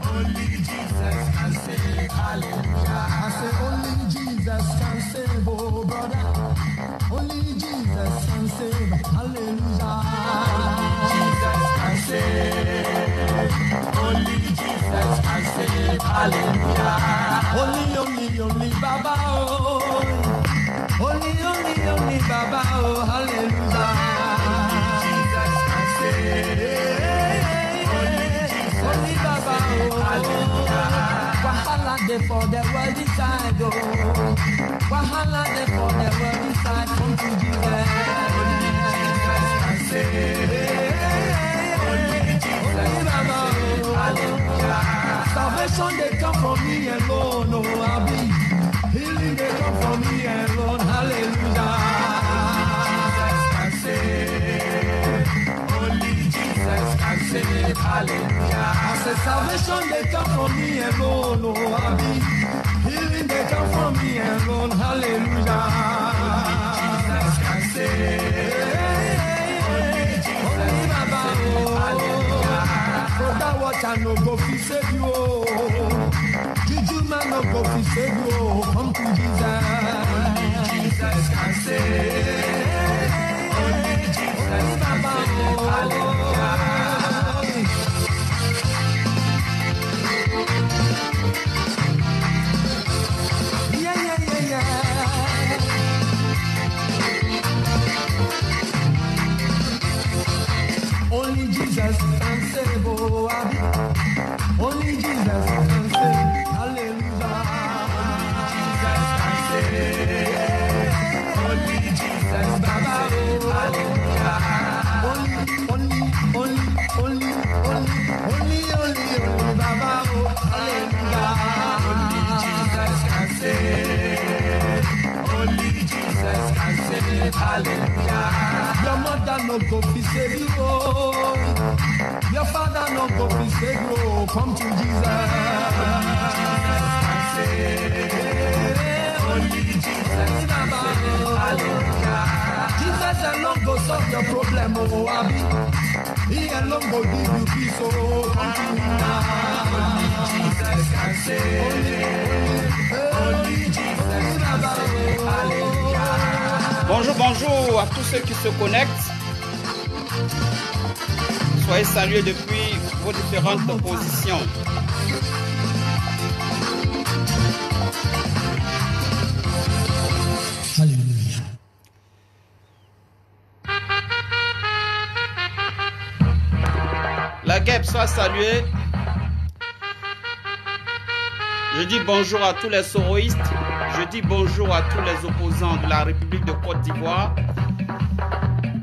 Only Jesus can save, hallelujah. I say only Jesus can save, oh brother. Only Jesus can save, hallelujah. Jesus can save. Only Jesus can save, hallelujah. Only Baba, oh. Only Baba, oh, hallelujah. Jesus can save. Only Baba, oh, hallelujah. Wahala dey for the world inside, oh. Wahala dey for the world inside. Come to Jesus. Only Jesus can save. Only Jesus Baba, oh, hallelujah. Salvation they come from me alone, oh, I'll be. Healing they come from me alone, hallelujah. Jesus can save. Only Jesus can save, hallelujah. I say salvation they come from me alone, oh Abi. Healing they come from me alone, hallelujah. Jesus can save. Only Jesus can save, hallelujah. For that what I know go fi save you, oh. Juju man no go fi save you, oh. Come to Jesus. Only Jesus can save. Only Jesus can save, hallelujah. Yeah, yeah, yeah, yeah. Only Jesus can save, oh Abi. Only Jesus can save, hallelujah. Jesus can save. Only Jesus can save, hallelujah. Only Baba, oh, hallelujah. Only Jesus can save. Only Jesus can save, hallelujah. Your mother no go fi save you, oh. Your father no go fi save you, oh. Come to Jesus. Only Jesus can save, hallelujah. Jesus alone go solve your problem, oh Abi. He alone go give you peace, oh. Come to him now. Only Jesus can save. Only Jesus can save, hallelujah. Bonjour, bonjour à tous ceux qui se connectent. Soyez salués depuis vos différentes positions. Alléluia. La guêpe soit saluée. Je dis bonjour à tous les soroïstes. Je dis bonjour à tous les opposants de la République de Côte d'Ivoire.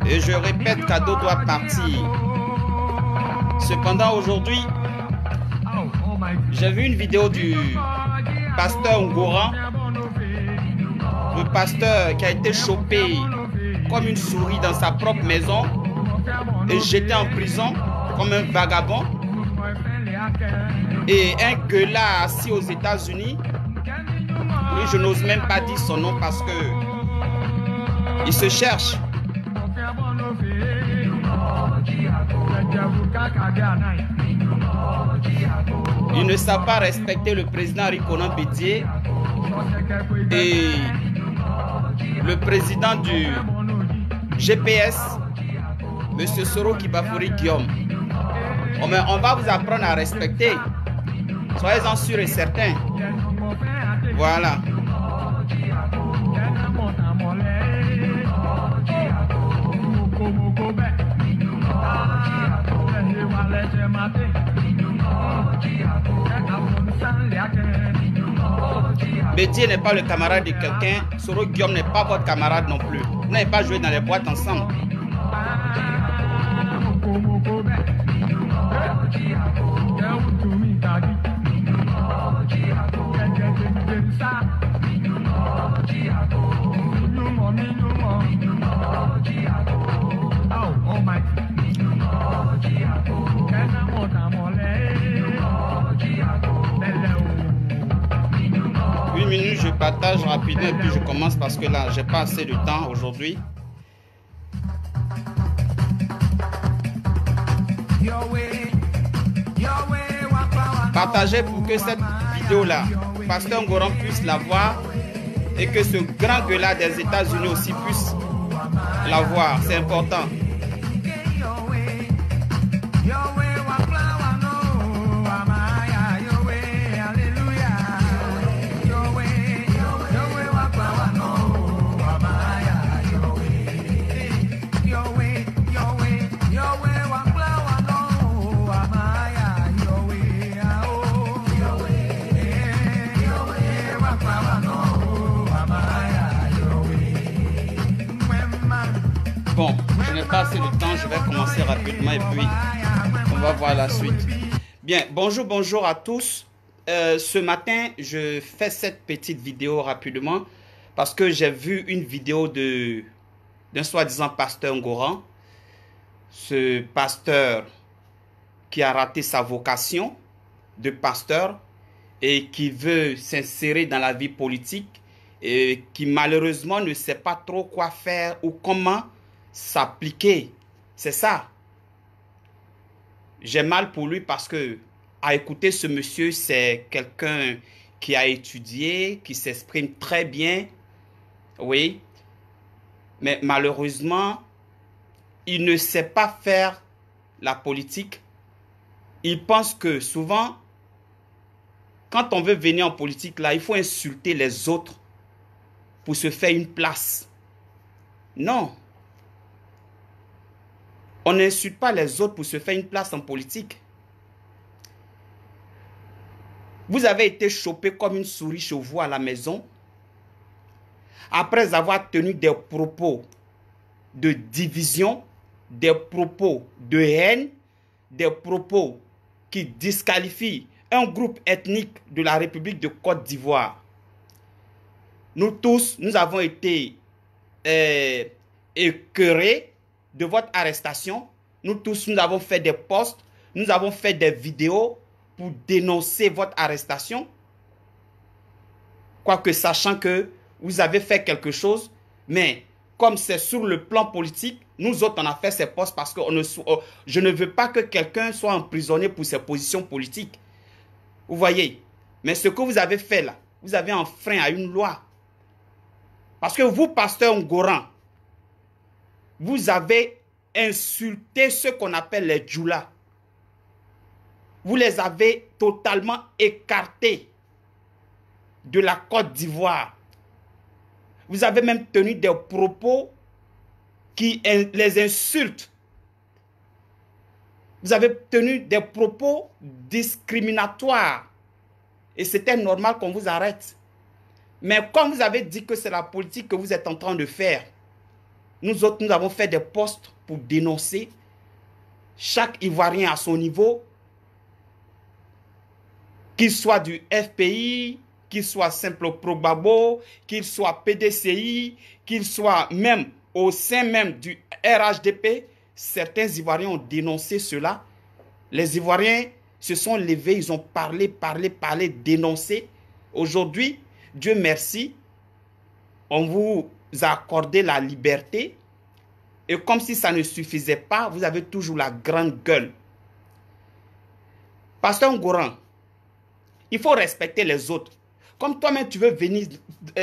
Et je répète, cadeau doit partir. Cependant, aujourd'hui, j'ai vu une vidéo du pasteur Ngora, le pasteur qui a été chopé comme une souris dans sa propre maison et jeté en prison comme un vagabond. Et un gueulard assis aux États-Unis, lui, je n'ose même pas dire son nom parce que il se cherche. Ils ne savent pas respecter le président Rikonan Bédié et le président du GPS, M. Soro Kibafori Guillaume. Oh, mais on va vous apprendre à respecter. Soyez-en sûrs et certains. Voilà. Bédié n'est pas le camarade de quelqu'un. Soro Guillaume n'est pas votre camarade non plus. Vous n'avez pas joué dans les boîtes ensemble. Une minute, je partage rapidement et puis je commence parce que là, j'ai pas assez de temps aujourd'hui. Partagez pour que cette vidéo-là, Pasteur Ngoran puisse la voir et que ce grand gueulard des États-Unis aussi puisse la voir. C'est important. Bon, je n'ai pas assez de temps, je vais commencer rapidement et puis on va voir la suite. Bien, bonjour à tous. Ce matin, je fais cette petite vidéo rapidement parce que j'ai vu une vidéo d'un soi-disant pasteur Ngoran. Ce pasteur qui a raté sa vocation de pasteur et qui veut s'insérer dans la vie politique et qui malheureusement ne sait pas trop quoi faire ou comment s'appliquer. C'est ça. J'ai mal pour lui parce que, à écouter ce monsieur, c'est quelqu'un qui a étudié, qui s'exprime très bien. Oui. Mais malheureusement, il ne sait pas faire la politique. Il pense que souvent, quand on veut venir en politique, là, il faut insulter les autres pour se faire une place. Non. On n'insulte pas les autres pour se faire une place en politique. Vous avez été chopé comme une souris chez vous à la maison après avoir tenu des propos de division, des propos de haine, des propos qui disqualifient un groupe ethnique de la République de Côte d'Ivoire. Nous tous, nous avons été écœurés de votre arrestation. Nous tous, nous avons fait des posts, nous avons fait des vidéos pour dénoncer votre arrestation. Quoique sachant que vous avez fait quelque chose, mais comme c'est sur le plan politique, nous autres, on a fait ces posts parce que je ne veux pas que quelqu'un soit emprisonné pour ses positions politiques. Vous voyez? Mais ce que vous avez fait là, vous avez enfreint à une loi. Parce que vous, pasteur Ngoran, vous avez insulté ce qu'on appelle les djoulas. Vous les avez totalement écartés de la Côte d'Ivoire. Vous avez même tenu des propos qui les insultent. Vous avez tenu des propos discriminatoires. Et c'était normal qu'on vous arrête. Mais comme vous avez dit que c'est la politique que vous êtes en train de faire, nous autres, nous avons fait des posts pour dénoncer. Chaque Ivoirien à son niveau, qu'il soit du FPI, qu'il soit simple Progbabo, qu'il soit PDCI, qu'il soit même au sein même du RHDP, certains Ivoiriens ont dénoncé cela. Les Ivoiriens se sont levés, ils ont parlé, dénoncé. Aujourd'hui, Dieu merci, on vous a accordé la liberté. Et comme si ça ne suffisait pas, vous avez toujours la grande gueule. Pasteur Ngoran, il faut respecter les autres. Comme toi-même, tu veux venir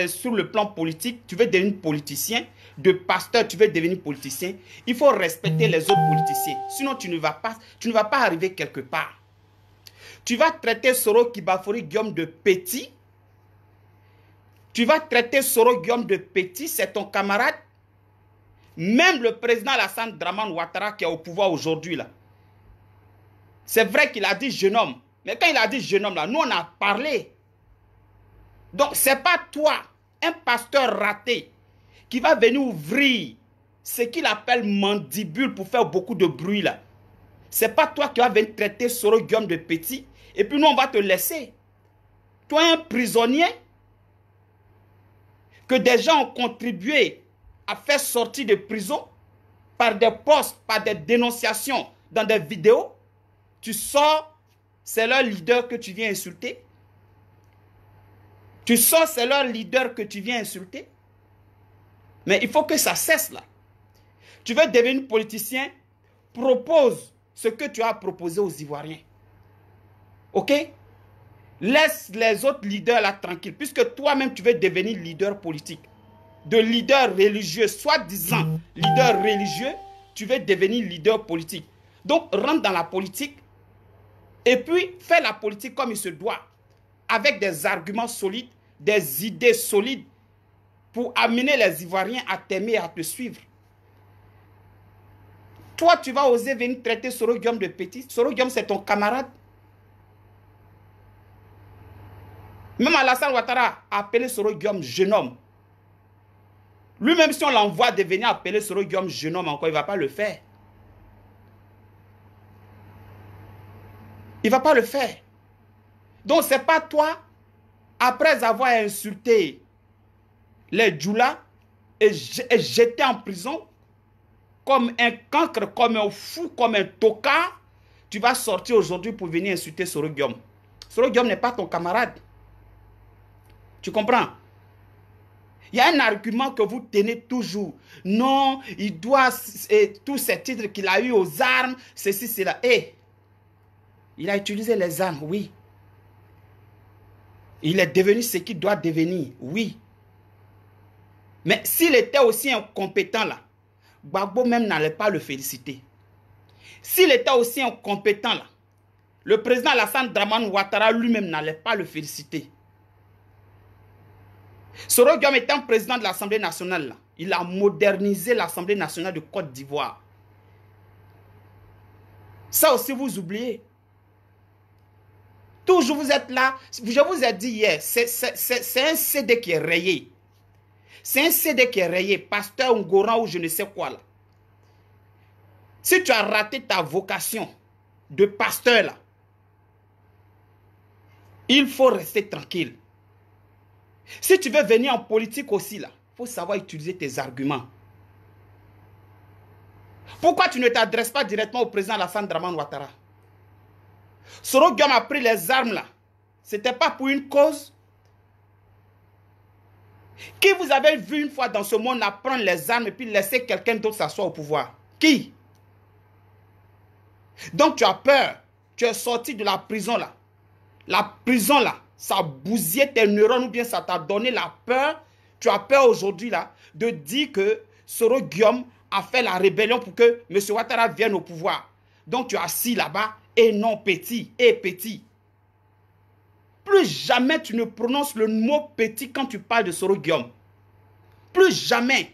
sur le plan politique, tu veux devenir politicien, de pasteur, tu veux devenir politicien, il faut respecter les autres politiciens. Sinon, tu ne vas pas arriver quelque part. Tu vas traiter Soro Kibafori Guillaume de petit. Tu vas traiter Soro Guillaume de petit, c'est ton camarade. Même le président Alassane Dramane Ouattara qui est au pouvoir aujourd'hui, là. C'est vrai qu'il a dit jeune homme. Mais quand il a dit jeune homme, là, nous on a parlé. Donc, ce n'est pas toi, un pasteur raté, qui va venir ouvrir ce qu'il appelle mandibule pour faire beaucoup de bruit, là. Ce n'est pas toi qui vas venir traiter Soro Guillaume de petit. Et puis nous, on va te laisser. Toi, un prisonnier, que des gens ont contribué à faire sortir de prison par des posts, par des dénonciations dans des vidéos, tu sors, c'est leur leader que tu viens insulter. Tu sors, c'est leur leader que tu viens insulter. Mais il faut que ça cesse là. Tu veux devenir politicien, propose ce que tu as proposé aux Ivoiriens. Ok? Laisse les autres leaders là tranquilles, puisque toi-même tu veux devenir leader politique, de leader religieux, soi-disant leader religieux, tu veux devenir leader politique. Donc rentre dans la politique et puis fais la politique comme il se doit, avec des arguments solides, des idées solides pour amener les Ivoiriens à t'aimer et à te suivre. Toi, tu vas oser venir traiter Soro Guillaume de petit. Soro Guillaume, c'est ton camarade. Même Alassane Ouattara a appelé Soro Guillaume jeune homme. Lui-même, si on l'envoie de venir appeler Soro Guillaume jeune homme encore, il ne va pas le faire. Il ne va pas le faire. Donc, ce n'est pas toi, après avoir insulté les Djoula et jeté en prison, comme un cancre, comme un fou, comme un tocard, tu vas sortir aujourd'hui pour venir insulter Soro Guillaume. Soro Guillaume n'est pas ton camarade. Tu comprends? Il y a un argument que vous tenez toujours. Non, il doit, tous ces titres qu'il a eu aux armes, ceci, cela. Et il a utilisé les armes, oui. Il est devenu ce qu'il doit devenir, oui. Mais s'il était aussi incompétent là, Gbagbo même n'allait pas le féliciter. S'il était aussi incompétent là, le président Alassane Dramane Ouattara lui-même n'allait pas le féliciter. Soro Guillaume étant président de l'Assemblée nationale, là, il a modernisé l'Assemblée nationale de Côte d'Ivoire. Ça aussi vous oubliez. Toujours vous êtes là. Je vous ai dit hier, c'est un CD qui est rayé. C'est un CD qui est rayé. Pasteur Ngoran ou je ne sais quoi là. Si tu as raté ta vocation de pasteur là, il faut rester tranquille. Si tu veux venir en politique aussi là, il faut savoir utiliser tes arguments. Pourquoi tu ne t'adresses pas directement au président Alassane Dramane Ouattara? Soro Guillaume a pris les armes là. Ce n'était pas pour une cause. Qui vous avez vu une fois dans ce monde à prendre les armes et puis laisser quelqu'un d'autre s'asseoir au pouvoir? Qui? Donc tu as peur. Tu es sorti de la prison là. La prison là, ça a bousillé tes neurones ou bien ça t'a donné la peur. Tu as peur aujourd'hui là de dire que Soro Guillaume a fait la rébellion pour que M. Ouattara vienne au pouvoir. Donc tu es assis là-bas et non petit, et petit. Plus jamais tu ne prononces le mot petit quand tu parles de Soro Guillaume. Plus jamais.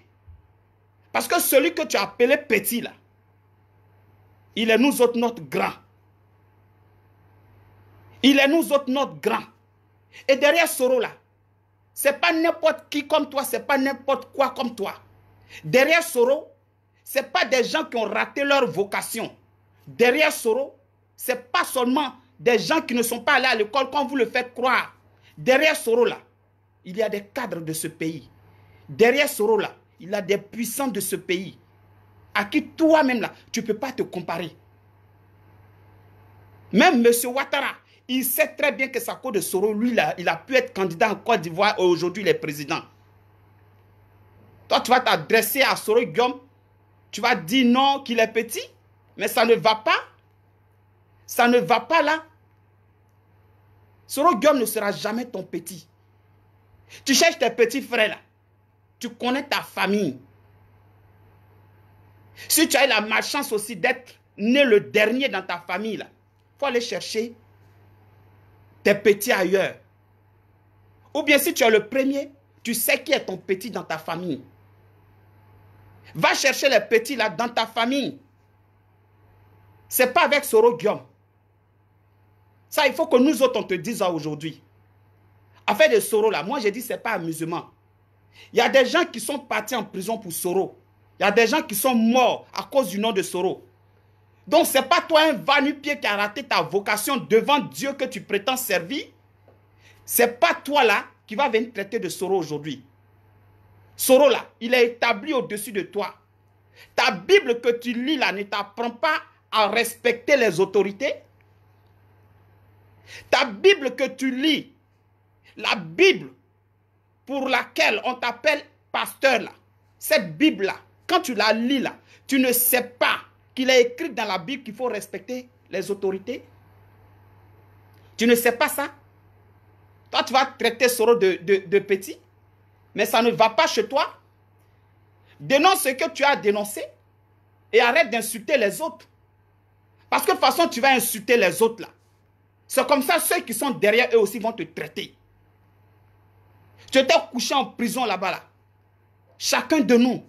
Parce que celui que tu as appelé petit là, il est nous autres notre grand. Il est nous autres notre grand. Et derrière Soro là, ce n'est pas n'importe qui comme toi, ce n'est pas n'importe quoi comme toi. Derrière Soro, ce n'est pas des gens qui ont raté leur vocation. Derrière Soro, ce n'est pas seulement des gens qui ne sont pas allés à l'école comme vous le faites croire. Derrière Soro là, il y a des cadres de ce pays. Derrière Soro là, il y a des puissants de ce pays à qui toi-même là, tu ne peux pas te comparer. Même M. Ouattara, il sait très bien que c'est à cause de Soro, lui là, il a pu être candidat en Côte d'Ivoire et aujourd'hui il est président. Toi, tu vas t'adresser à Soro Guillaume, tu vas dire non, qu'il est petit, mais ça ne va pas. Ça ne va pas là. Soro Guillaume ne sera jamais ton petit. Tu cherches tes petits frères là. Tu connais ta famille. Si tu as eu la malchance aussi d'être né le dernier dans ta famille là, il faut aller chercher tes petits ailleurs. Ou bien si tu es le premier, tu sais qui est ton petit dans ta famille. Va chercher les petits là dans ta famille. Ce n'est pas avec Soro Guillaume. Ça, il faut que nous autres, on te dise aujourd'hui. Affaire de Soro là, moi j'ai dit ce n'est pas amusement. Il y a des gens qui sont partis en prison pour Soro. Il y a des gens qui sont morts à cause du nom de Soro. Donc ce n'est pas toi un va-nu-pied qui a raté ta vocation devant Dieu que tu prétends servir. Ce n'est pas toi là qui va venir traiter de Soro aujourd'hui. Soro là, il est établi au-dessus de toi. Ta Bible que tu lis là ne t'apprend pas à respecter les autorités. Ta Bible que tu lis, la Bible pour laquelle on t'appelle pasteur là, cette Bible là, quand tu la lis là, tu ne sais pas qu'il est écrit dans la Bible qu'il faut respecter les autorités. Tu ne sais pas ça? Toi, tu vas traiter Soro de petit. Mais ça ne va pas chez toi. Dénonce ce que tu as dénoncé et arrête d'insulter les autres. Parce que de toute façon, tu vas insulter les autres là. C'est comme ça, ceux qui sont derrière eux aussi vont te traiter. Tu étais couché en prison là-bas là. Chacun de nous,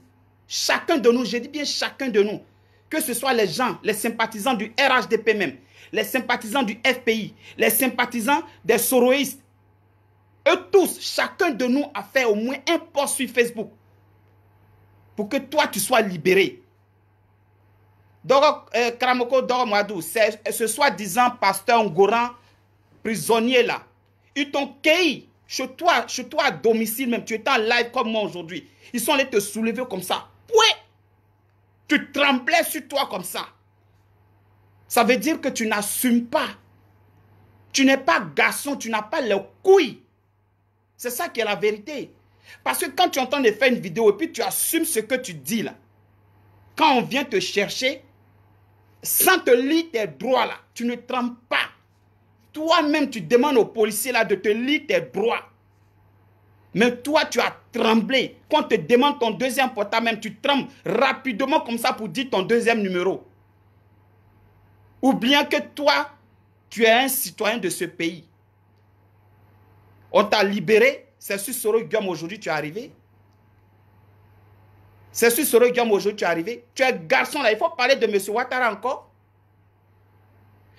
je dis bien chacun de nous, que ce soit les gens, les sympathisants du RHDP même, les sympathisants du FPI, les sympathisants des soroïstes, eux tous, chacun de nous a fait au moins un post sur Facebook pour que toi, tu sois libéré. Karamoko Doro Mouadou, c'est ce soi-disant pasteur Ngoran, prisonnier là. Ils t'ont cueilli chez toi à domicile même. Tu étais en live comme moi aujourd'hui. Ils sont allés te soulever comme ça. Ouais. Tu tremblais sur toi comme ça. Ça veut dire que tu n'assumes pas. Tu n'es pas garçon, tu n'as pas les couilles. C'est ça qui est la vérité. Parce que quand tu entends de faire une vidéo et puis tu assumes ce que tu dis là, quand on vient te chercher, sans te lire tes droits là, tu ne trembles pas. Toi-même, tu demandes aux policiers là de te lire tes droits. Mais toi, tu as tremblé. Quand on te demande ton deuxième portable, même tu trembles rapidement comme ça pour dire ton deuxième numéro. Ou bien que toi, tu es un citoyen de ce pays. On t'a libéré. C'est sur Soro Guillaume aujourd'hui tu es arrivé. C'est sur Soro Guillaume aujourd'hui tu es arrivé. Tu es garçon là. Il faut parler de M. Ouattara encore.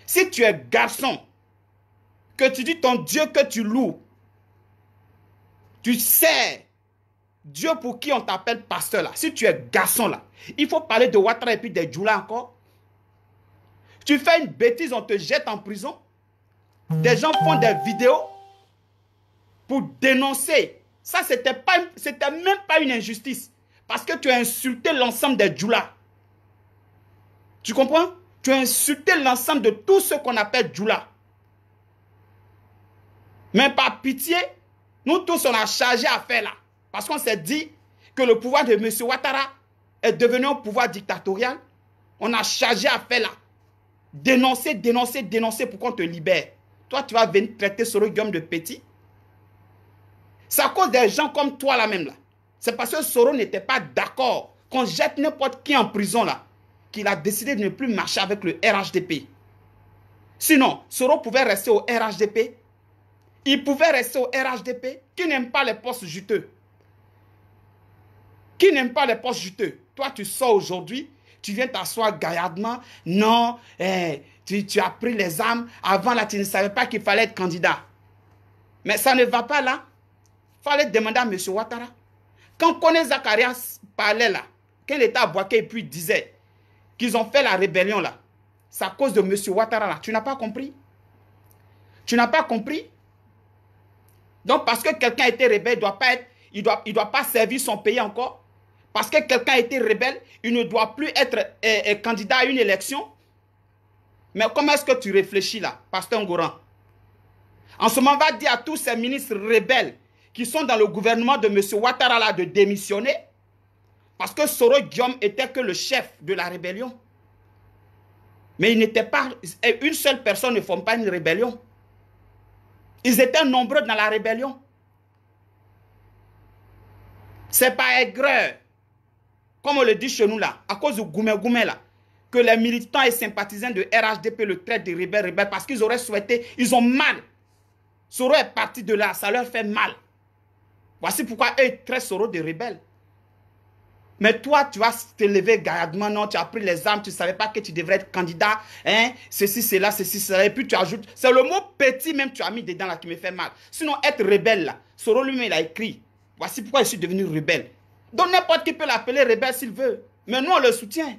Si tu es garçon, que tu dis ton Dieu que tu loues, tu sais Dieu pour qui on t'appelle pasteur là. Si tu es garçon là, il faut parler de Ouattara et puis des Djoula encore. Tu fais une bêtise, on te jette en prison. Des gens font des vidéos pour dénoncer. Ça, c'était même pas une injustice. Parce que tu as insulté l'ensemble des Djoula. Tu comprends? Tu as insulté l'ensemble de tous ceux qu'on appelle Djoula. Mais par pitié, nous tous, on a chargé à faire là. Parce qu'on s'est dit que le pouvoir de M. Ouattara est devenu un pouvoir dictatorial. On a chargé à faire là. Dénoncer, dénoncer, dénoncer pour qu'on te libère. Toi, tu vas venir traiter Soro Guillaume de petit. C'est à cause des gens comme toi là même là. C'est parce que Soro n'était pas d'accord qu'on jette n'importe qui en prison là qu'il a décidé de ne plus marcher avec le RHDP. Sinon, Soro pouvait rester au RHDP. Il pouvait rester au RHDP. Qui n'aime pas les postes juteux? Qui n'aime pas les postes juteux? Toi, tu sors aujourd'hui, tu viens t'asseoir gaillardement. Non, tu as pris les armes. Avant là, tu ne savais pas qu'il fallait être candidat. Mais ça ne va pas là. Il fallait demander à M. Ouattara. Quand Kone Zacharias parlait là, quand il était à Boaké et puis disait qu'ils ont fait la rébellion là, c'est à cause de M. Ouattara là. Tu n'as pas compris? Tu n'as pas compris? Donc parce que quelqu'un a été rebelle, il ne doit pas servir son pays encore. Parce que quelqu'un a été rebelle, il ne doit plus être candidat à une élection. Mais comment est-ce que tu réfléchis là, pasteur Ngoran? En ce moment, on va dire à tous ces ministres rebelles qui sont dans le gouvernement de M. Ouattara là de démissionner. Parce que Soro Guillaume était que le chef de la rébellion. Mais il n'était pas... Une seule personne ne forme pas une rébellion. Ils étaient nombreux dans la rébellion. C'est pas aigreur, comme on le dit chez nous là, à cause du Goumé là, que les militants et sympathisants de RHDP le traitent de rebelles parce qu'ils auraient souhaité, ils ont mal. Soro est parti de là, ça leur fait mal. Voici pourquoi eux traitent Soro de rebelles. Mais toi, tu vas te lever gaillardement, non, tu as pris les armes, tu ne savais pas que tu devrais être candidat, hein, ceci, cela, et puis tu ajoutes, c'est le mot petit même tu as mis dedans là qui me fait mal. Sinon, être rebelle là, Soro lui-même il a écrit, voici pourquoi je suis devenu rebelle. Donc n'importe qui peut l'appeler rebelle s'il veut, mais nous on le soutient.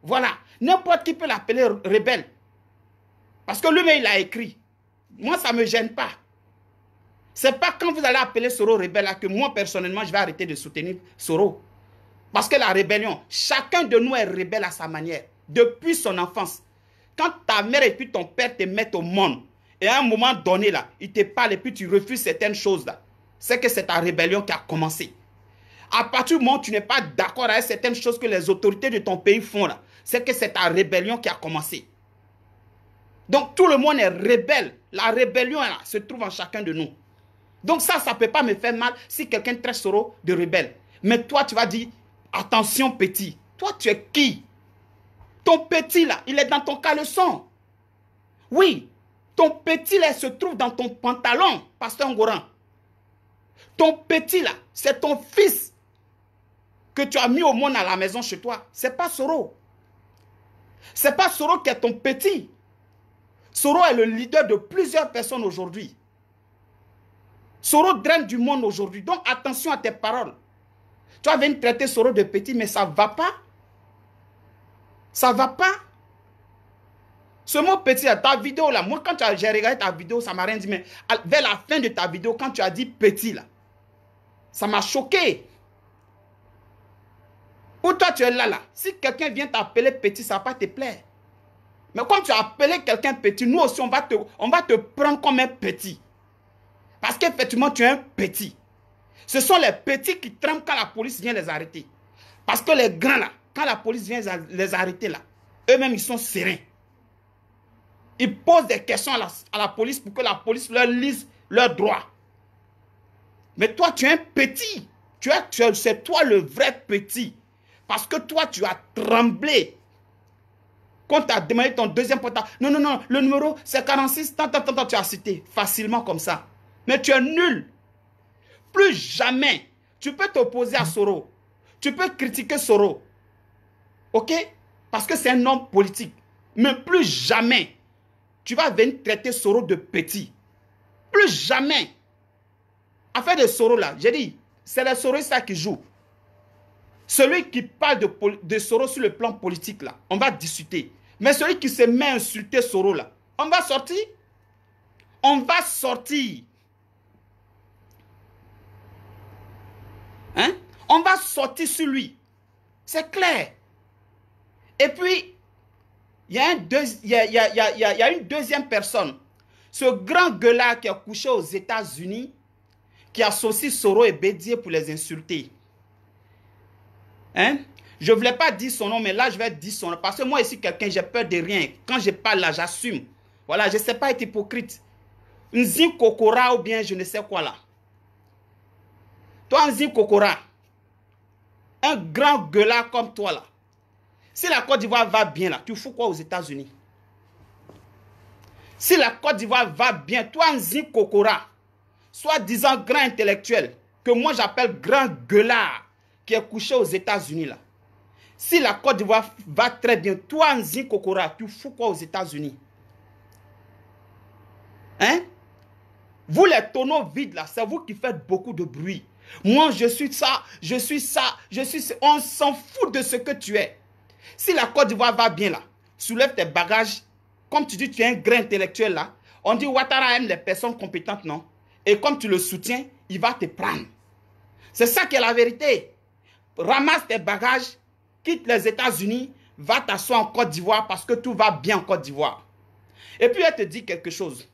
Voilà, n'importe qui peut l'appeler rebelle. Parce que lui-même il a écrit. Moi ça ne me gêne pas. C'est pas quand vous allez appeler Soro rebelle là que moi personnellement je vais arrêter de soutenir Soro. Parce que la rébellion, chacun de nous est rebelle à sa manière, depuis son enfance. Quand ta mère et puis ton père te mettent au monde, et à un moment donné, là, ils te parlent et puis tu refuses certaines choses, là, c'est que c'est ta rébellion qui a commencé. À partir du moment où tu n'es pas d'accord avec certaines choses que les autorités de ton pays font, là, c'est que c'est ta rébellion qui a commencé. Donc tout le monde est rebelle. La rébellion là, se trouve en chacun de nous. Donc ça ne peut pas me faire mal si quelqu'un traite Soro de rebelle. Mais toi, tu vas dire, attention petit. Toi, tu es qui? Ton petit là, il est dans ton caleçon. Oui, ton petit là se trouve dans ton pantalon, pasteur Ngoran. Ton petit là, c'est ton fils que tu as mis au monde à la maison chez toi. Ce n'est pas Soro. Ce n'est pas Soro qui est ton petit. Soro est le leader de plusieurs personnes aujourd'hui. Soro draine du monde aujourd'hui. Donc attention à tes paroles. Tu vas venir traiter Soro de petit, mais ça ne va pas. Ça ne va pas. Ce mot petit, là, ta vidéo là, moi quand j'ai regardé ta vidéo, ça m'a rien dit, mais vers la fin de ta vidéo, quand tu as dit petit là, ça m'a choqué. Ou toi tu es là. Si quelqu'un vient t'appeler petit, ça ne va pas te plaire. Mais comme tu as appelé quelqu'un petit, nous aussi on va te prendre comme un petit. Parce qu'effectivement tu es un petit. Ce sont les petits qui tremblent quand la police vient les arrêter. Parce que les grands là, quand la police vient les arrêter là, eux-mêmes ils sont sereins. Ils posent des questions à la police pour que la police leur lise leurs droits. Mais toi, tu es un petit. C'est toi le vrai petit. Parce que toi, tu as tremblé. Quand tu as demandé ton deuxième portable. Non, le numéro c'est 46. Tant, tu as cité facilement comme ça. Mais tu es nul. Plus jamais, tu peux t'opposer à Soro. Tu peux critiquer Soro. Ok? Parce que c'est un homme politique. Mais plus jamais, tu vas venir traiter Soro de petit. Plus jamais. Affaire de Soro là, j'ai dit, c'est les Soroistes qui jouent. Celui qui parle de Soro sur le plan politique là, on va discuter. Mais celui qui se met à insulter Soro là, on va sortir. On va sortir. Hein? On va sortir sur lui. C'est clair. Et puis, il y a une deuxième personne. Ce grand gueulard qui a couché aux États-Unis, qui associe Soro et Bédié pour les insulter. Hein? Je ne voulais pas dire son nom, mais là, je vais dire son nom. Parce que moi, ici, quelqu'un, j'ai peur de rien. Quand je parle là, j'assume. Voilà, je ne sais pas être hypocrite. Nzi Kokora ou bien je ne sais quoi là. Toi, Nzi Kokora, un grand gueulard comme toi là. Si la Côte d'Ivoire va bien là, tu fous quoi aux États-Unis? Si la Côte d'Ivoire va bien, toi, Nzi Kokora, soi-disant grand intellectuel, que moi j'appelle grand gueulard, qui est couché aux États-Unis là. Si la Côte d'Ivoire va très bien, toi, Nzi Kokora, tu fous quoi aux États-Unis? Hein? Vous les tonneaux vides là, c'est vous qui faites beaucoup de bruit. Moi, je suis ça, je suis ça, je suis ça. On s'en fout de ce que tu es. Si la Côte d'Ivoire va bien là, soulève tes bagages. Comme tu dis, tu es un grand intellectuel là. On dit Ouattara aime les personnes compétentes, non? Et comme tu le soutiens, il va te prendre. C'est ça qui est la vérité. Ramasse tes bagages, quitte les États-Unis, va t'asseoir en Côte d'Ivoire parce que tout va bien en Côte d'Ivoire. Et puis elle te dit quelque chose.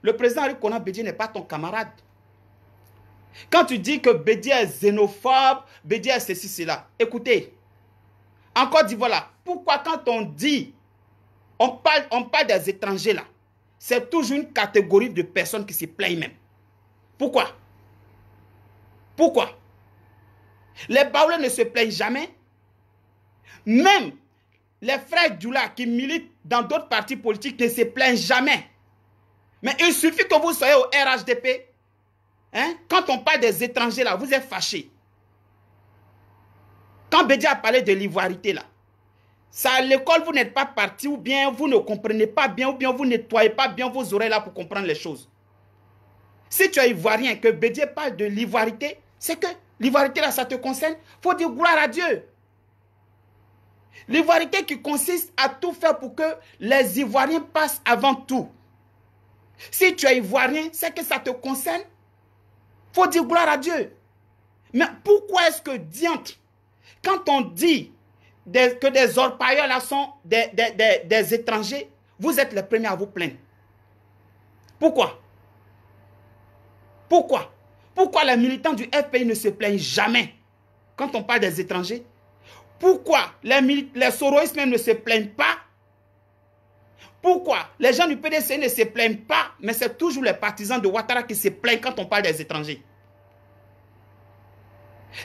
Le président Henri Konan Bédié n'est pas ton camarade. Quand tu dis que Bédié est xénophobe, Bédié est ceci, cela. Écoutez, en Côte d'Ivoire là, pourquoi quand on dit, on parle des étrangers là, c'est toujours une catégorie de personnes qui se plaignent même. Pourquoi? Pourquoi? Les Baoulés ne se plaignent jamais. Même les frères Djoula qui militent dans d'autres partis politiques ne se plaignent jamais. Mais il suffit que vous soyez au RHDP. Hein? Quand on parle des étrangers là, vous êtes fâchés. Quand Bédié a parlé de l'ivoirité là, ça à l'école vous n'êtes pas parti ou bien vous ne comprenez pas bien ou bien vous nettoyez pas bien vos oreilles là pour comprendre les choses. Si tu es ivoirien, que Bédié parle de l'ivoirité, c'est que l'ivoirité là ça te concerne. Il faut dire gloire à Dieu. L'ivoirité qui consiste à tout faire pour que les Ivoiriens passent avant tout. Si tu es ivoirien, c'est que ça te concerne. Il faut dire gloire à Dieu. Mais pourquoi est-ce que diantre, quand on dit que des orpailleurs là sont des étrangers, vous êtes les premiers à vous plaindre? Pourquoi? Pourquoi? Pourquoi les militants du FPI ne se plaignent jamais quand on parle des étrangers? Pourquoi les soroïstes même ne se plaignent pas? Pourquoi? Les gens du PDC ne se plaignent pas, mais c'est toujours les partisans de Ouattara qui se plaignent quand on parle des étrangers.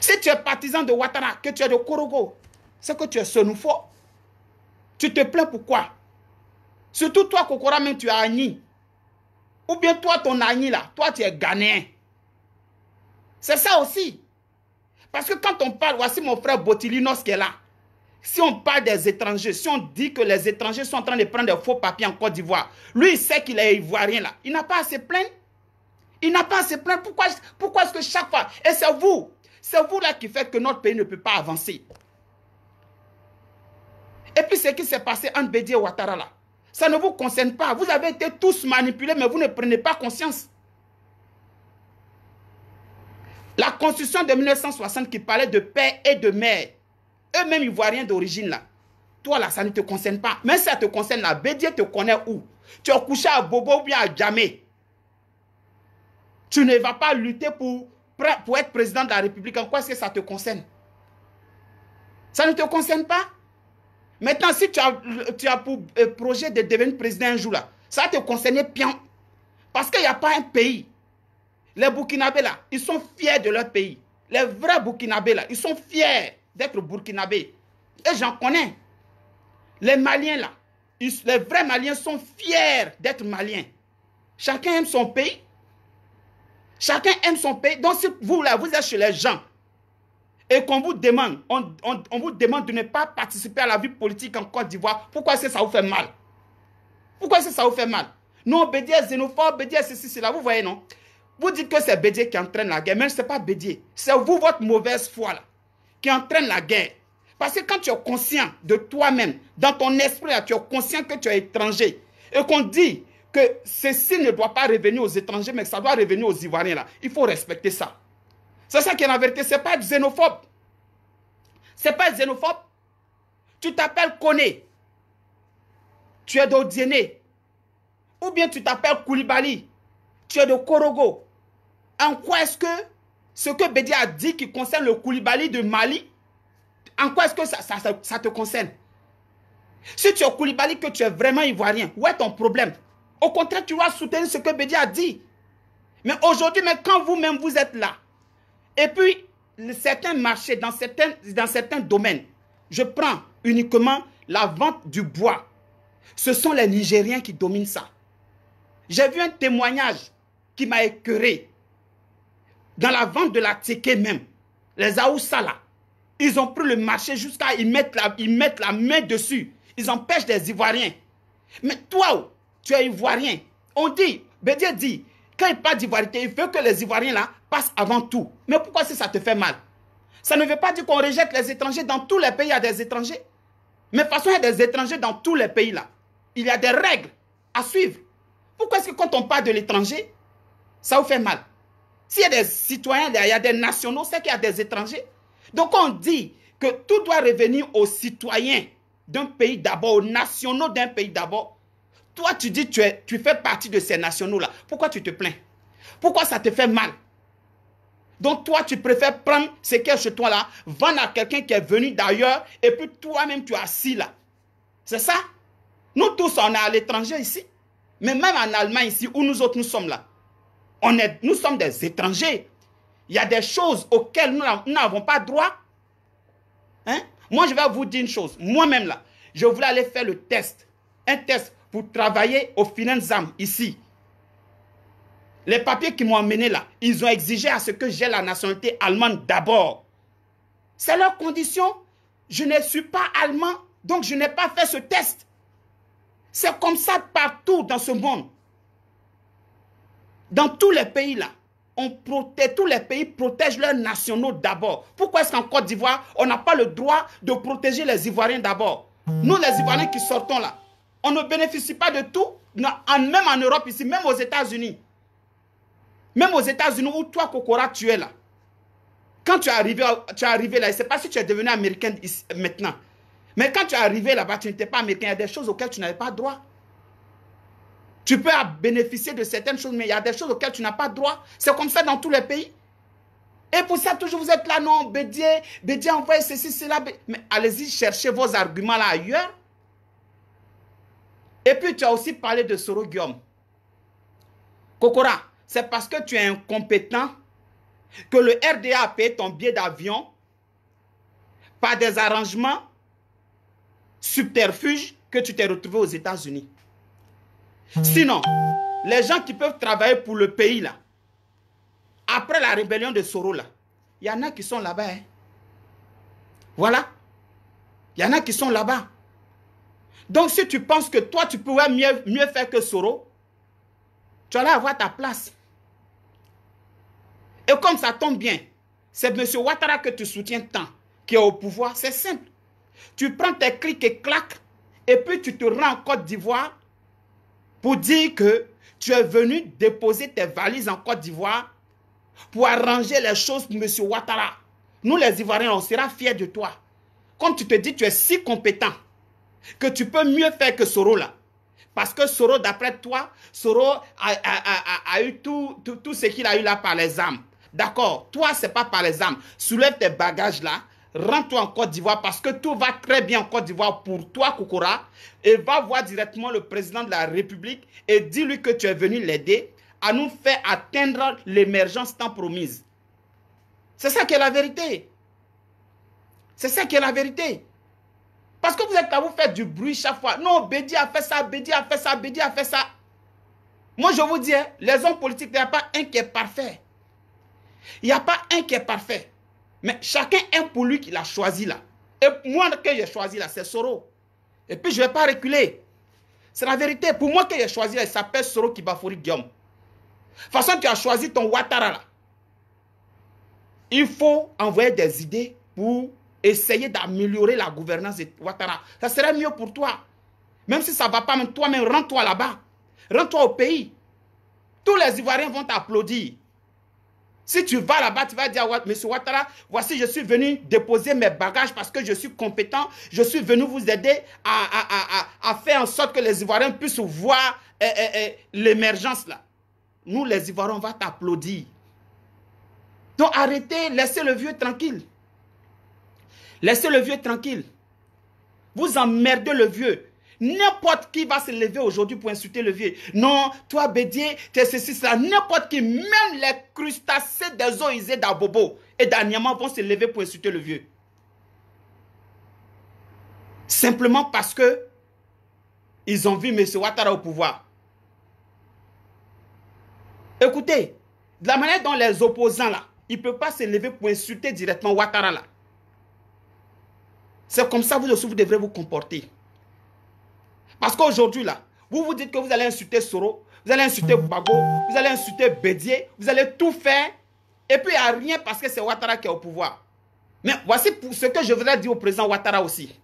Si tu es partisan de Ouattara, que tu es de Korogo, c'est que tu es Sonoufo. Tu te plains pourquoi? Surtout toi, Kokora, même tu as Agni. Ou bien toi, ton Agni là, toi tu es Ghanéen. C'est ça aussi. Parce que quand on parle, voici mon frère Botilinos qui est là. Si on parle des étrangers, si on dit que les étrangers sont en train de prendre des faux papiers en Côte d'Ivoire, lui, il sait qu'il est ivoirien là. Il n'a pas à se plaindre. Il n'a pas à se plaindre. Pourquoi est-ce que chaque fois... Et c'est vous là qui faites que notre pays ne peut pas avancer. Et puis ce qui s'est passé entre Bédié et Ouattara là, ça ne vous concerne pas. Vous avez été tous manipulés, mais vous ne prenez pas conscience. La constitution de 1960 qui parlait de père et de mère, eux-mêmes ivoiriens d'origine là, toi là, ça ne te concerne pas. Même si ça te concerne là, Bédié te connaît où? Tu as couché à Bobo ou bien à Djamé. Tu ne vas pas lutter pour être président de la République. En quoi est-ce que ça te concerne? Ça ne te concerne pas? Maintenant, si tu as pour projet de devenir président un jour là, ça va te concerner bien. Parce qu'il n'y a pas un pays. Les Burkinabés là, ils sont fiers de leur pays. Les vrais Burkinabés là, ils sont fiers d'être Burkinabés. Et j'en connais. Les Maliens là, les vrais Maliens sont fiers d'être Maliens. Chacun aime son pays. Chacun aime son pays. Donc si vous là, vous êtes chez les gens et qu'on vous demande, on vous demande de ne pas participer à la vie politique en Côte d'Ivoire, pourquoi est-ce que ça vous fait mal? Pourquoi est-ce que ça vous fait mal? Non, Bédié est xénophobe, Bédié est ceci, c'est là, vous voyez non? Vous dites que c'est Bédié qui entraîne la guerre, mais ce n'est pas Bédié. C'est vous, votre mauvaise foi là, qui entraîne la guerre. Parce que quand tu es conscient de toi-même, dans ton esprit là, tu es conscient que tu es étranger, et qu'on dit que ceci ne doit pas revenir aux étrangers, mais que ça doit revenir aux Ivoiriens là, il faut respecter ça. C'est ça qui est la vérité, ce n'est pas xénophobe. Ce n'est pas xénophobe. Tu t'appelles Koné. Tu es d'Odiéné. Ou bien tu t'appelles Koulibaly. Tu es de Korogo. En quoi est-ce que ce que Bédié a dit qui concerne le Koulibaly de Mali, en quoi est-ce que ça te concerne? Si tu es Koulibaly, que tu es vraiment ivoirien, où est ton problème? Au contraire, tu dois soutenir ce que Bédié a dit. Mais aujourd'hui, quand vous-même vous êtes là, et puis, certains marchés, dans certains domaines, je prends uniquement la vente du bois. Ce sont les Nigériens qui dominent ça. J'ai vu un témoignage qui m'a écœuré. Dans la vente de la teke même, les Aoussa là, ils ont pris le marché jusqu'à y mettre la main dessus. Ils empêchent des Ivoiriens. Mais toi, tu es Ivoirien. On dit, Bédié dit, quand il parle d'ivoirité, il veut que les Ivoiriens là passent avant tout. Mais pourquoi si ça te fait mal? Ça ne veut pas dire qu'on rejette les étrangers. Dans tous les pays, il y a des étrangers. Mais de toute façon, il y a des étrangers dans tous les pays là. Il y a des règles à suivre. Pourquoi est-ce que quand on parle de l'étranger, ça vous fait mal? S'il y a des citoyens, il y a des nationaux, c'est qu'il y a des étrangers. Donc on dit que tout doit revenir aux citoyens d'un pays d'abord, aux nationaux d'un pays d'abord. Toi, tu dis tu fais partie de ces nationaux-là. Pourquoi tu te plains? Pourquoi ça te fait mal? Donc toi, tu préfères prendre ce qui est chez toi là, vendre à quelqu'un qui est venu d'ailleurs, et puis toi-même, tu es assis là. C'est ça? Nous tous, on est à l'étranger ici. Mais même en Allemagne ici, où nous autres, nous sommes là, nous sommes des étrangers. Il y a des choses auxquelles nous n'avons pas droit. Hein? Moi, je vais vous dire une chose. Moi-même là, je voulais aller faire le test. Un test pour travailler au Finanzamt ici. Les papiers qui m'ont emmené là, ils ont exigé à ce que j'ai la nationalité allemande d'abord. C'est leur condition. Je ne suis pas allemand, donc je n'ai pas fait ce test. C'est comme ça partout dans ce monde. Dans tous les pays là, tous les pays protègent leurs nationaux d'abord. Pourquoi est-ce qu'en Côte d'Ivoire, on n'a pas le droit de protéger les Ivoiriens d'abord? Nous, les Ivoiriens qui sortons là, on ne bénéficie pas de tout, même en Europe ici, même aux États-Unis. Même aux États-Unis où toi, Kokora, tu es là. Quand tu es arrivé là, je ne sais pas si tu es devenu américain ici, maintenant. Mais quand tu es arrivé là-bas, tu n'étais pas américain. Il y a des choses auxquelles tu n'avais pas droit. Tu peux bénéficier de certaines choses, mais il y a des choses auxquelles tu n'as pas droit. C'est comme ça dans tous les pays. Et pour ça, toujours vous êtes là, non, Bédié envoie ceci, cela. Mais allez-y, cherchez vos arguments là ailleurs. Et puis tu as aussi parlé de Soro Guillaume. Kokora, c'est parce que tu es incompétent que le RDA a payé ton billet d'avion par des arrangements subterfuges que tu t'es retrouvé aux États-Unis. Sinon, les gens qui peuvent travailler pour le pays là, après la rébellion de Soro là, il y en a qui sont là-bas. Hein. Voilà. Il y en a qui sont là-bas. Donc si tu penses que toi tu pourrais mieux faire que Soro, tu allais avoir ta place. Et comme ça tombe bien, c'est M. Ouattara que tu soutiens tant, qui est au pouvoir, c'est simple. Tu prends tes clics et claques, et puis tu te rends en Côte d'Ivoire pour dire que tu es venu déposer tes valises en Côte d'Ivoire pour arranger les choses pour M. Ouattara. Nous les Ivoiriens, on sera fiers de toi. Comme tu te dis, tu es si compétent que tu peux mieux faire que Soro là. Parce que Soro, d'après toi, Soro a eu tout ce qu'il a eu là par les armes. D'accord, toi, ce n'est pas par les armes. Soulève tes bagages là, rentre-toi en Côte d'Ivoire parce que tout va très bien en Côte d'Ivoire pour toi, Kokora. Et va voir directement le président de la République et dis-lui que tu es venu l'aider à nous faire atteindre l'émergence tant promise. C'est ça qui est la vérité. C'est ça qui est la vérité. Parce que vous êtes à vous faire du bruit chaque fois. Non, Bédi a fait ça, Bédi a fait ça, Bédi a fait ça. Moi, je vous dis, hein, les hommes politiques, il n'y a pas un qui est parfait. Il n'y a pas un qui est parfait. Mais chacun aime pour lui qu'il a choisi là. Et moi, que j'ai choisi là, c'est Soro. Et puis, je ne vais pas reculer. C'est la vérité. Pour moi, que j'ai choisi là, il s'appelle Soro Kibafori Guillaume. De toute façon, tu as choisi ton Ouattara là. Il faut envoyer des idées pour essayer d'améliorer la gouvernance de Ouattara. Ça serait mieux pour toi. Même si ça ne va pas, même toi-même, rends-toi là-bas. Rends-toi au pays. Tous les Ivoiriens vont t'applaudir. Si tu vas là-bas, tu vas dire, monsieur Ouattara, voici, je suis venu déposer mes bagages parce que je suis compétent. Je suis venu vous aider à faire en sorte que les Ivoiriens puissent voir l'émergence là. Nous, les Ivoiriens, on va t'applaudir. Donc arrêtez, laissez le vieux tranquille. Laissez le vieux tranquille. Vous emmerdez le vieux. N'importe qui va se lever aujourd'hui pour insulter le vieux. Non, toi Bédié, tu es ceci, ça. N'importe qui, même les crustacés des eaux isées d'Abobo et d'Anyama vont se lever pour insulter le vieux. Simplement parce que ils ont vu M. Ouattara au pouvoir. Écoutez, de la manière dont les opposants là, ils ne peuvent pas se lever pour insulter directement Ouattara là. C'est comme ça vous aussi vous devrez vous comporter. Parce qu'aujourd'hui là, vous vous dites que vous allez insulter Soro, vous allez insulter Bago, vous allez insulter Bédié, vous allez tout faire, et puis il n'y a rien parce que c'est Ouattara qui est au pouvoir. Mais voici pour ce que je voudrais dire au président Ouattara aussi.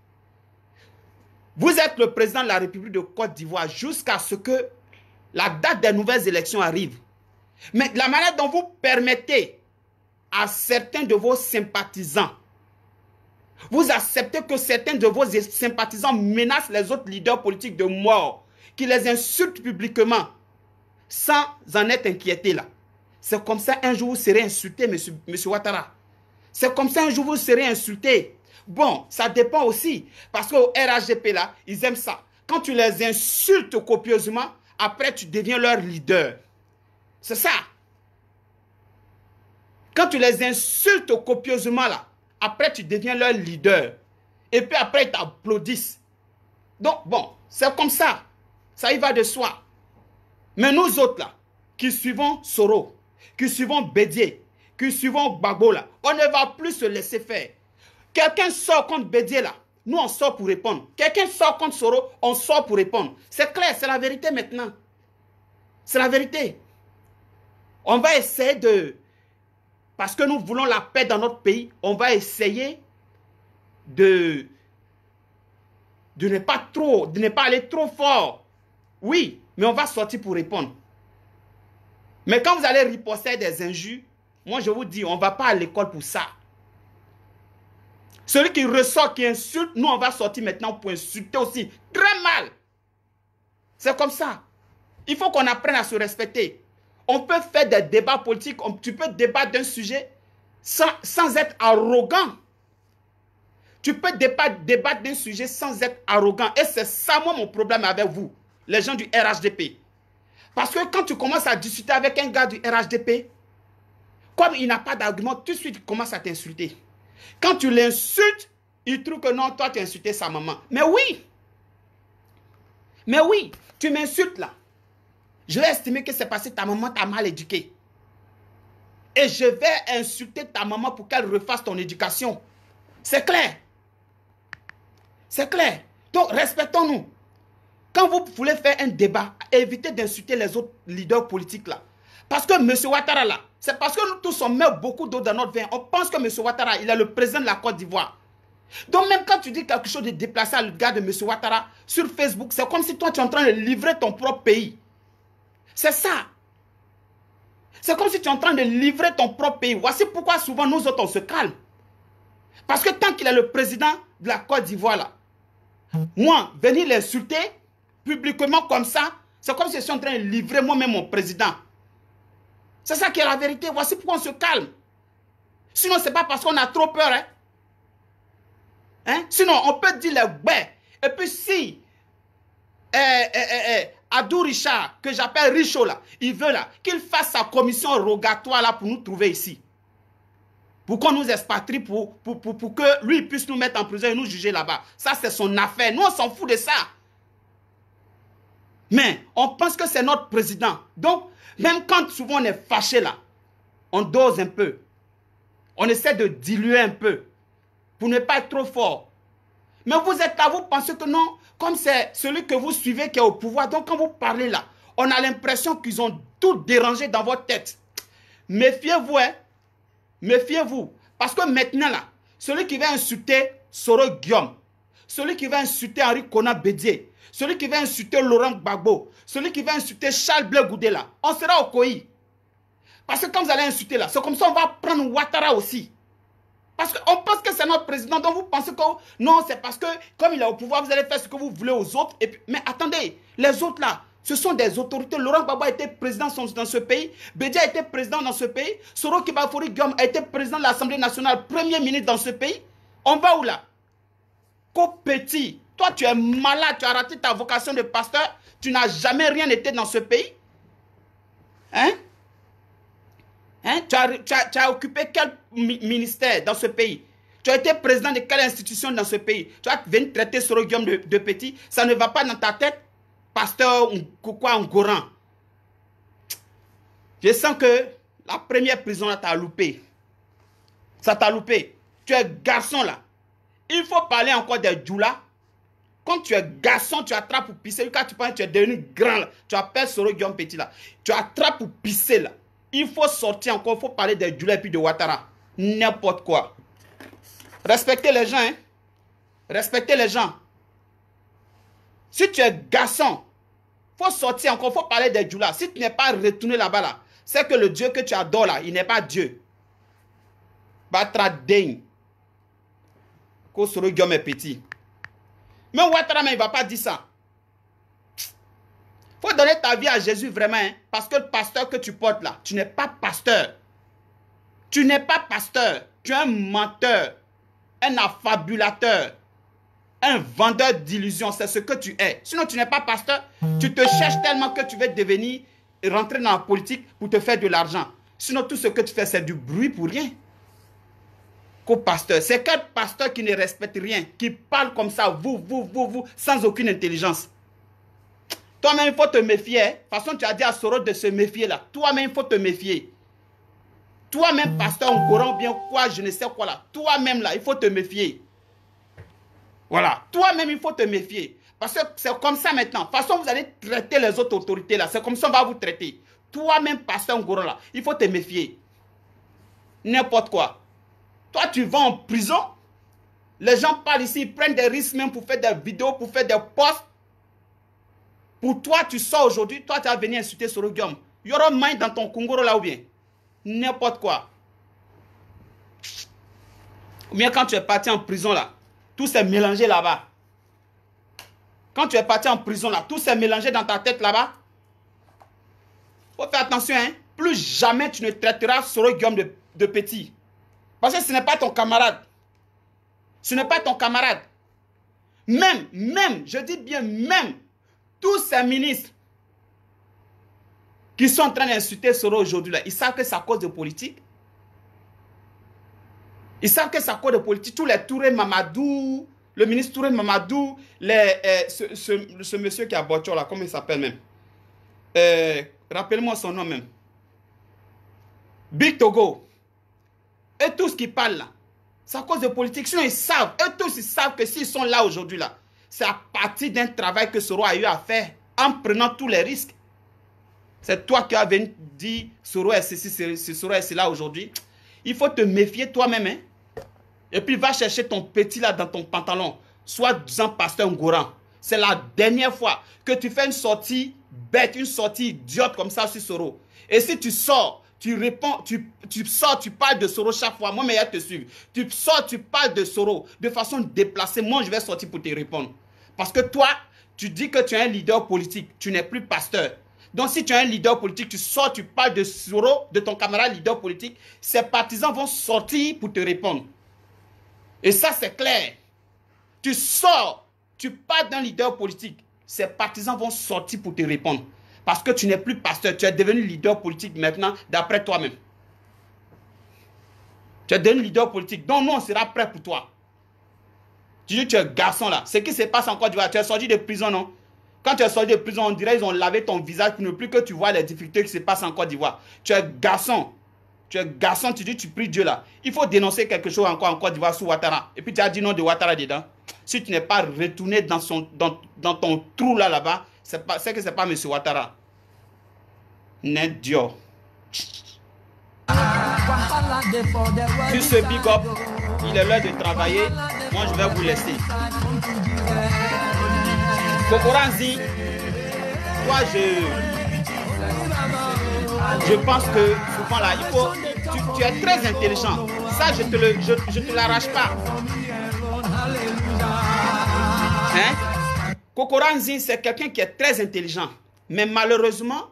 Vous êtes le président de la République de Côte d'Ivoire jusqu'à ce que la date des nouvelles élections arrive. Mais la manière dont vous permettez à certains de vos sympathisants, vous acceptez que certains de vos sympathisants menacent les autres leaders politiques de mort, qui les insultent publiquement, sans en être inquiétés là. C'est comme ça un jour vous serez insulté, monsieur Ouattara. C'est comme ça un jour vous serez insulté. Bon, ça dépend aussi, parce qu'au RHGP là, ils aiment ça. Quand tu les insultes copieusement, après tu deviens leur leader. C'est ça. Quand tu les insultes copieusement là, après tu deviens leur leader. Et puis après ils t'applaudissent. Donc bon, c'est comme ça. Ça y va de soi. Mais nous autres là, qui suivons Soro, qui suivons Bédié, qui suivons Gbagbo là, on ne va plus se laisser faire. Quelqu'un sort contre Bédié là, nous on sort pour répondre. Quelqu'un sort contre Soro, on sort pour répondre. C'est clair, c'est la vérité maintenant. C'est la vérité. On va essayer de... Parce que nous voulons la paix dans notre pays, on va essayer de ne pas aller trop fort. Oui, mais on va sortir pour répondre. Mais quand vous allez riposter des injures, moi je vous dis, on ne va pas à l'école pour ça. Celui qui ressort, qui insulte, nous on va sortir maintenant pour insulter aussi. Très mal. C'est comme ça. Il faut qu'on apprenne à se respecter. On peut faire des débats politiques, tu peux débattre d'un sujet sans être arrogant. Tu peux débattre d'un sujet sans être arrogant. Et c'est ça, moi, mon problème avec vous. les gens du RHDP. Parce que quand tu commences à discuter avec un gars du RHDP, comme il n'a pas d'argument, tout de suite, il commence à t'insulter. Quand tu l'insultes, il trouve que non, toi, tu as insulté sa maman. Mais oui, tu m'insultes là. Je vais estimer que c'est parce que ta maman t'a mal éduqué. Et je vais insulter ta maman pour qu'elle refasse ton éducation. C'est clair. C'est clair. Donc, respectons-nous. Quand vous voulez faire un débat, évitez d'insulter les autres leaders politiques là. Parce que M. Ouattara là, c'est parce que nous tous on met beaucoup d'eau dans notre vin. On pense que M. Ouattara, il est le président de la Côte d'Ivoire. Donc même quand tu dis quelque chose de déplacé à l'égard de M. Ouattara sur Facebook, c'est comme si toi tu es en train de livrer ton propre pays. C'est ça. C'est comme si tu es en train de livrer ton propre pays. Voici pourquoi souvent nous autres on se calme. Parce que tant qu'il est le président de la Côte d'Ivoire là, moi, venir l'insulter publiquement comme ça, c'est comme si je suis en train de livrer moi-même mon président. C'est ça qui est la vérité. Voici pourquoi on se calme. Sinon, ce n'est pas parce qu'on a trop peur. Sinon, on peut dire les ouais. Et puis si Adou Richard, que j'appelle Richaud là, il veut là, qu'il fasse sa commission rogatoire là pour nous trouver ici. Pour qu'on nous expatrie, pour que lui puisse nous mettre en prison et nous juger là-bas. Ça, c'est son affaire. Nous, on s'en fout de ça. Mais on pense que c'est notre président. Donc, même quand souvent on est fâché là, on dose un peu. On essaie de diluer un peu pour ne pas être trop fort. Mais vous êtes là, vous pensez que non, comme c'est celui que vous suivez qui est au pouvoir, donc quand vous parlez là, on a l'impression qu'ils ont tout dérangé dans votre tête. Méfiez-vous, Méfiez-vous. Parce que maintenant là, celui qui va insulter Soro Guillaume, celui qui va insulter Henri Konan Bédié, celui qui va insulter Laurent Gbagbo, celui qui va insulter Charles Blé Goudé là, on sera au COI. Parce que quand vous allez insulter là, c'est comme ça on va prendre Ouattara aussi. Parce qu'on pense que c'est notre président, donc vous pensez que non, c'est parce que comme il est au pouvoir, vous allez faire ce que vous voulez aux autres. Et puis, mais attendez, les autres là, ce sont des autorités. Laurent Gbagbo a été président dans ce pays, Bédié a été président dans ce pays, Soro Kibafori Guillaume a été président de l'Assemblée nationale, premier ministre dans ce pays. On va où là? Qu'au petit, toi tu es malade, tu as raté ta vocation de pasteur, tu n'as jamais rien été dans ce pays. Tu as occupé quel ministère dans ce pays? Tu as été président de quelle institution dans ce pays? Tu vas venir traiter Soro Guillaume de petit. Ça ne va pas dans ta tête, pasteur quoi en Goran. Je sens que la première prison là t'a loupé. Ça t'a loupé. Tu es garçon là. Il faut parler encore des djoula. Quand tu es garçon, tu attrapes pour pisser. Quand tu penses que tu es devenu grand là, tu appelles Soro Guillaume petit là. Tu attrapes pour pisser là. Il faut sortir encore, il faut parler des djoula et puis de Ouattara. N'importe quoi. Respectez les gens, Respectez les gens. Si tu es garçon, il faut sortir encore, il faut parler des djoula. Si tu n'es pas retourné là-bas, là, c'est que le Dieu que tu adores là, il n'est pas Dieu. Batra Deigne. Ko Soro Guillaume est petit. Mais Ouattara, il ne va pas dire ça. Il faut donner ta vie à Jésus vraiment. Parce que le pasteur que tu portes là, tu n'es pas pasteur. Tu n'es pas pasteur. Tu es un menteur. Un affabulateur. Un vendeur d'illusions. C'est ce que tu es. Sinon, tu n'es pas pasteur. Tu te cherches tellement que tu veux devenir et rentrer dans la politique pour te faire de l'argent. Sinon, tout ce que tu fais, c'est du bruit pour rien. Qu'au pasteur. C'est quel pasteur qui ne respecte rien, qui parle comme ça, vous, sans aucune intelligence. Toi-même, il faut te méfier. De toute façon, tu as dit à Soro de se méfier là. Toi-même, il faut te méfier. Toi-même, pasteur en Coran, bien quoi, je ne sais quoi là. Toi-même là, il faut te méfier. Voilà. Toi-même, il faut te méfier. Parce que c'est comme ça maintenant. De toute façon, vous allez traiter les autres autorités là. C'est comme ça qu'on va vous traiter. Toi-même, pasteur en Coran là, il faut te méfier. N'importe quoi. Toi, tu vas en prison. Les gens parlent ici, ils prennent des risques même pour faire des vidéos, pour faire des posts. Pour toi, tu sors aujourd'hui, toi, tu vas venir insulter Soro Guillaume. Il y aura main dans ton Kongoro là ou bien. N'importe quoi. Ou bien quand tu es parti en prison là, tout s'est mélangé là-bas. Quand tu es parti en prison là, tout s'est mélangé dans ta tête là-bas. Faut faire attention, Plus jamais tu ne traiteras Soro Guillaume de petit. Parce que ce n'est pas ton camarade. Ce n'est pas ton camarade. Même, je dis bien même, tous ces ministres qui sont en train d'insulter Soro aujourd'hui, ils savent que c'est à cause de politique. Ils savent que c'est à cause de politique. Tous les Touré Mamadou, le ministre Touré Mamadou, ce monsieur qui a voiture là, comment il s'appelle même? Rappelle-moi son nom même. Big Togo. Et tout ce qui parle là, c'est à cause de politique. Sinon, ils savent, eux tous, ils savent que s'ils sont là aujourd'hui là, c'est à partir d'un travail que Soro a eu à faire en prenant tous les risques. C'est toi qui as venu dire Soro est ceci, Soro est cela aujourd'hui. Il faut te méfier toi-même. Hein? Et puis va chercher ton petit là dans ton pantalon. Soit disant pasteur Ngoran. C'est la dernière fois que tu fais une sortie bête, une sortie idiote comme ça sur Soro. Et si tu sors, tu réponds, tu sors, tu parles de Soro chaque fois. Moi, mais il te suivre. Tu sors, tu parles de Soro de façon déplacée. Moi, je vais sortir pour te répondre. Parce que toi, tu dis que tu es un leader politique. Tu n'es plus pasteur. Donc, si tu es un leader politique, tu sors, tu parles de Soro, de ton camarade leader politique, ses partisans vont sortir pour te répondre. Et ça, c'est clair. Tu sors, tu parles d'un leader politique, ses partisans vont sortir pour te répondre. Parce que tu n'es plus pasteur, tu es devenu leader politique maintenant, d'après toi-même. Tu es devenu leader politique, donc nous, on sera prêt pour toi. Tu dis, tu es garçon là. Ce qui se passe en Côte d'Ivoire, tu es sorti de prison, non? Quand tu es sorti de prison, on dirait qu'ils ont lavé ton visage pour ne plus que tu vois les difficultés qui se passent en Côte d'Ivoire. Tu es garçon. Tu es garçon, tu dis, tu pries Dieu là. Il faut dénoncer quelque chose encore en Côte d'Ivoire sous Ouattara. Et puis tu as dit non de Ouattara dedans. Si tu n'es pas retourné dans ton trou là-bas, c'est que ce n'est pas M. Ouattara. Net Dieu. Sur ce big up, il est l'heure de travailler. Moi, je vais vous laisser. Kokoranzi, toi, je pense que souvent là, tu es très intelligent. Ça, je te l'arrache pas. Hein? Kokoranzi, c'est quelqu'un qui est très intelligent. Mais malheureusement,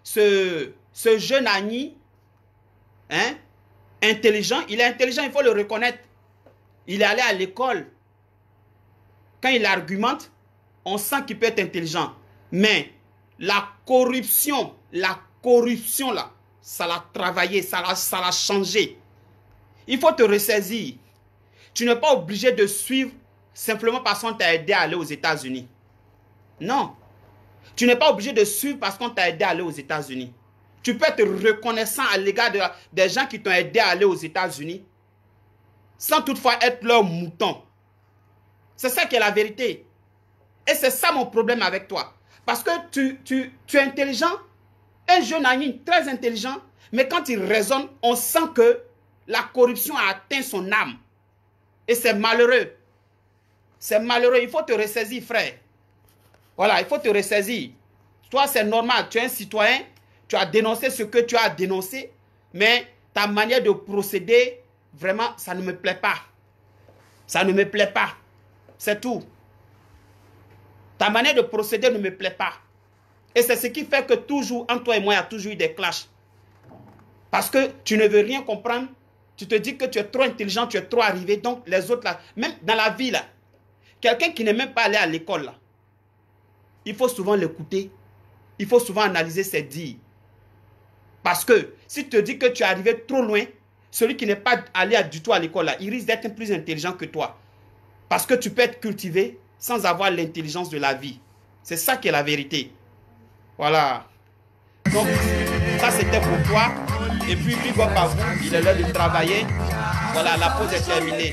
ce jeune Agni, hein, intelligent, il est intelligent, il faut le reconnaître. Il est allé à l'école. Quand il argumente, on sent qu'il peut être intelligent. Mais la corruption là, ça l'a travaillé, ça l'a changé. Il faut te ressaisir. Tu n'es pas obligé de suivre simplement parce qu'on t'a aidé à aller aux États-Unis. Non. Tu n'es pas obligé de suivre parce qu'on t'a aidé à aller aux États-Unis. Tu peux être reconnaissant à l'égard des gens qui t'ont aidé à aller aux États-Unis sans toutefois être leur mouton. C'est ça qui est la vérité. Et c'est ça mon problème avec toi. Parce que tu es intelligent, un jeune ami très intelligent, mais quand il raisonne, on sent que la corruption a atteint son âme. Et c'est malheureux. C'est malheureux. Il faut te ressaisir, frère. Voilà, il faut te ressaisir. Toi, c'est normal. Tu es un citoyen. Tu as dénoncé ce que tu as dénoncé. Mais ta manière de procéder, vraiment, ça ne me plaît pas. Ça ne me plaît pas. C'est tout. Ta manière de procéder ne me plaît pas. Et c'est ce qui fait que toujours, entre toi et moi, il y a toujours eu des clashs. Parce que tu ne veux rien comprendre. Tu te dis que tu es trop intelligent, tu es trop arrivé. Donc, les autres, là, même dans la vie, là, quelqu'un qui n'est même pas allé à l'école, là, il faut souvent l'écouter. Il faut souvent analyser ses dires. Parce que si tu te dis que tu es arrivé trop loin, celui qui n'est pas allé du tout à l'école, là, il risque d'être plus intelligent que toi. Parce que tu peux être cultivé sans avoir l'intelligence de la vie. C'est ça qui est la vérité. Voilà. Donc, ça c'était pour toi. Et puis, big up à vous. Il est l'heure de travailler. Voilà, la pause est terminée.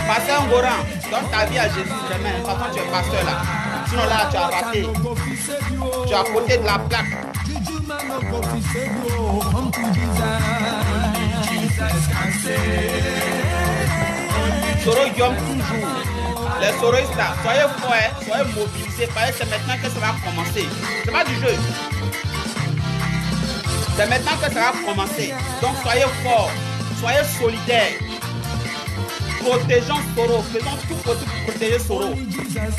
Pasteur Ngoran, donne ta vie à Jésus jamais. De toute façon, tu es pasteur là. Sinon là, tu as raté. Tu es à côté de la plaque. Soro Yom toujours. Les soroistes là, soyez forts, soyez mobilisés. Parce que c'est maintenant que ça va commencer. C'est pas du jeu. C'est maintenant que ça va commencer. Donc soyez forts, soyez solidaires. Protégeons Soro, faisons tout pour protéger Soro.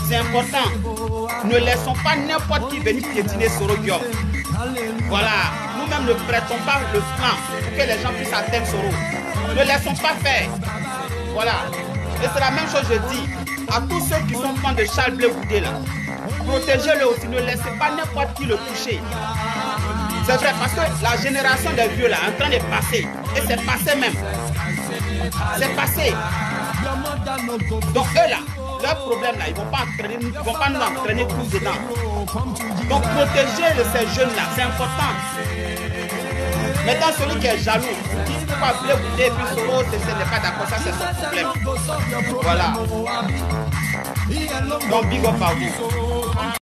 C'est important. Ne laissons pas n'importe qui venir piétiner Soro Diop. Voilà, nous-mêmes ne prêtons pas le flanc pour que les gens puissent atteindre Soro. Ne laissons pas faire. Voilà. Et c'est la même chose, je dis à tous ceux qui sont fans de Charles Blé Goudé là. Protégez-le aussi, ne laissez pas n'importe qui le toucher. C'est vrai, parce que la génération des vieux là est en train de passer. Et c'est passé même. C'est passé. Donc eux là, leur problème là, ils ne vont pas nous entraîner tous dedans. Donc protéger ces jeunes là, c'est important. Maintenant celui qui est jaloux, qui ne peut pas Blé Goudé et puis Soro, ce n'est pas d'accord, ça c'est son problème. Voilà. Donc big up à vous.